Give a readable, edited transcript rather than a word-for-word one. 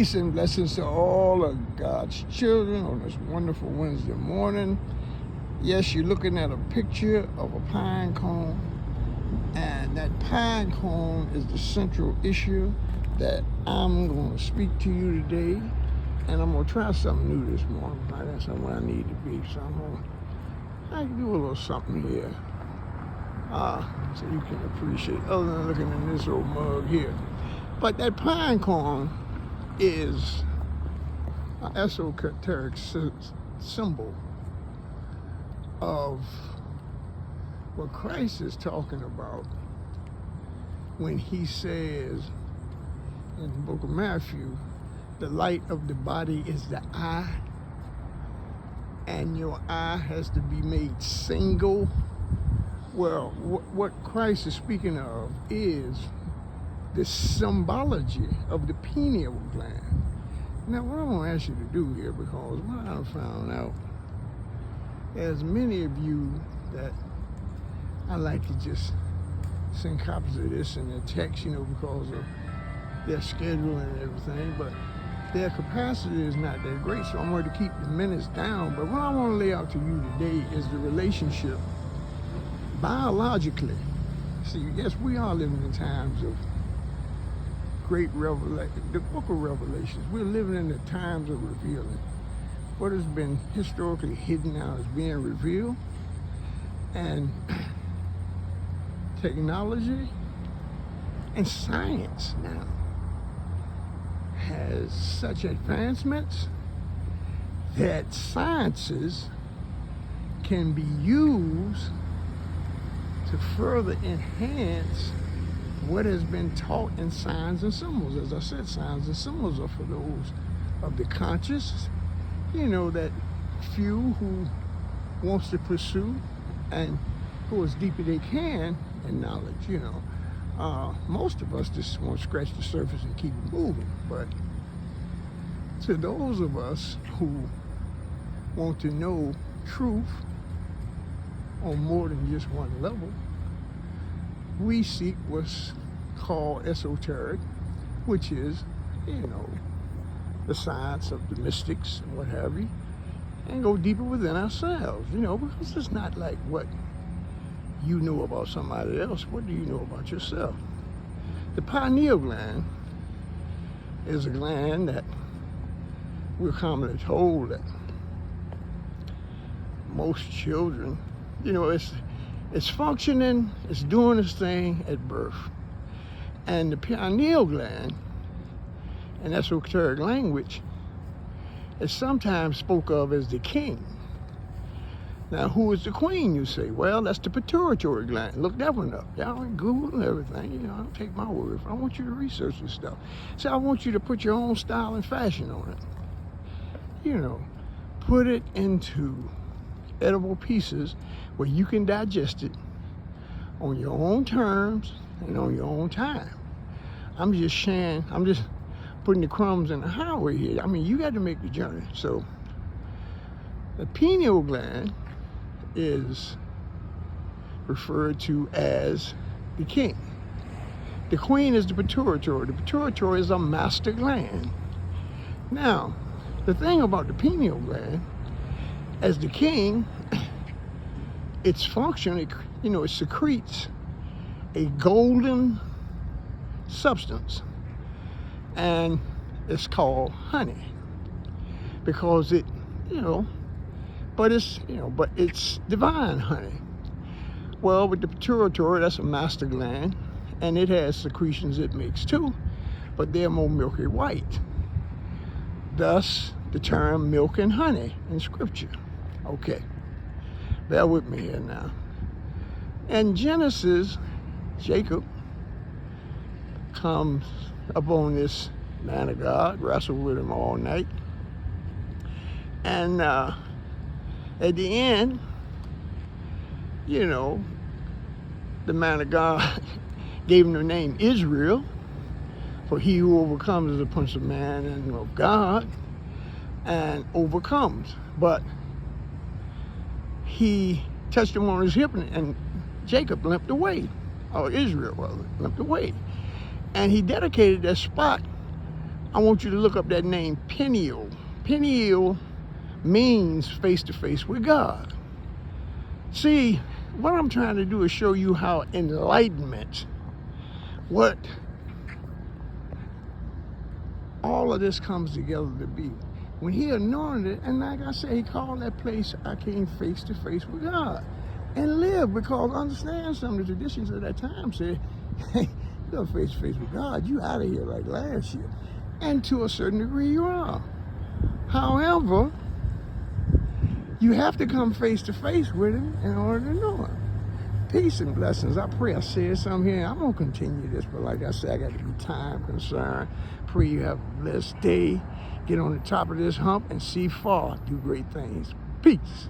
Peace and blessings to all of God's children on this wonderful Wednesday morning. Yes, you're looking at a picture of a pine cone, and that pine cone is the central issue that I'm going to speak to you today. And I'm going to try something new this morning. That's somewhere I need to be. So I can do a little something here so you can appreciate, other than looking in this old mug here. But that pine cone is an esoteric symbol of what Christ is talking about when he says in the book of Matthew, the light of the body is the eye, and your eye has to be made single. Well, what Christ is speaking of is the symbology of the pineal gland. Now, what I want to ask you to do here, because what I found out, as many of you that I like to just send copies of this in their text, because of their schedule and everything, but their capacity is not that great, so I'm going to keep the minutes down. But what I want to lay out to you today is the relationship biologically. See, yes, we are living in times of great revelation, the book of Revelations. We're living in the times of revealing. What has been historically hidden now is being revealed, and technology and science now has such advancements that sciences can be used to further enhance what has been taught in signs and symbols. As I said, signs and symbols are for those of the conscious, that few who wants to pursue and go as deep as they can in knowledge, Most of us just want to scratch the surface and keep it moving. But to those of us who want to know truth on more than just one level, we seek what's called esoteric, which is, the science of the mystics and what have you, and go deeper within ourselves, because it's not like what you know about somebody else. What do you know about yourself? The pineal gland is a gland that we're commonly told that most children, it's functioning, it's doing its thing at birth. And the pineal gland, in esoteric language, is sometimes spoke of as the king. Now, who is the queen, you say? Well, that's the pituitary gland. Look that one up. Y'all Google and everything. I don't take my word for it. I want you to research this stuff. So I want you to put your own style and fashion on it. Put it into edible pieces where you can digest it on your own terms and on your own time. I'm just putting the crumbs in the highway here. You got to make the journey. So the pineal gland is referred to as the king. The queen is the pituitary. The pituitary is a master gland. Now, the thing about the pineal gland, as the king, its function, it secretes a golden substance, and it's called honey, because but it's divine honey. Well, with the pituitary, that's a master gland, and it has secretions it makes too, but they're more milky white. Thus, the term milk and honey in scripture. Okay, bear with me here now. In Genesis, Jacob comes upon this man of God, wrestled with him all night, and at the end, the man of God gave him the name Israel, for he who overcomes is a prince of man and of God, and overcomes. But he touched him on his hip, and Jacob limped away, or Israel rather, limped away. And he dedicated that spot I want you to look up that name, Pineal. Pineal means face to face with God. See, what I'm trying to do is show you how enlightenment, what all of this comes together to be. When he anointed it, and like I said, he called that place, I came face to face with God and live, because understand some of the traditions of that time said, hey, you're face to face with God, you out of here like last year. And to a certain degree you are. However, you have to come face to face with him in order to know him. Peace and blessings. I pray I said something here. I'm going to continue this, but like I said, I got to be time concerned. Pray you have a blessed day. Get on the top of this hump and see far. Do great things. Peace.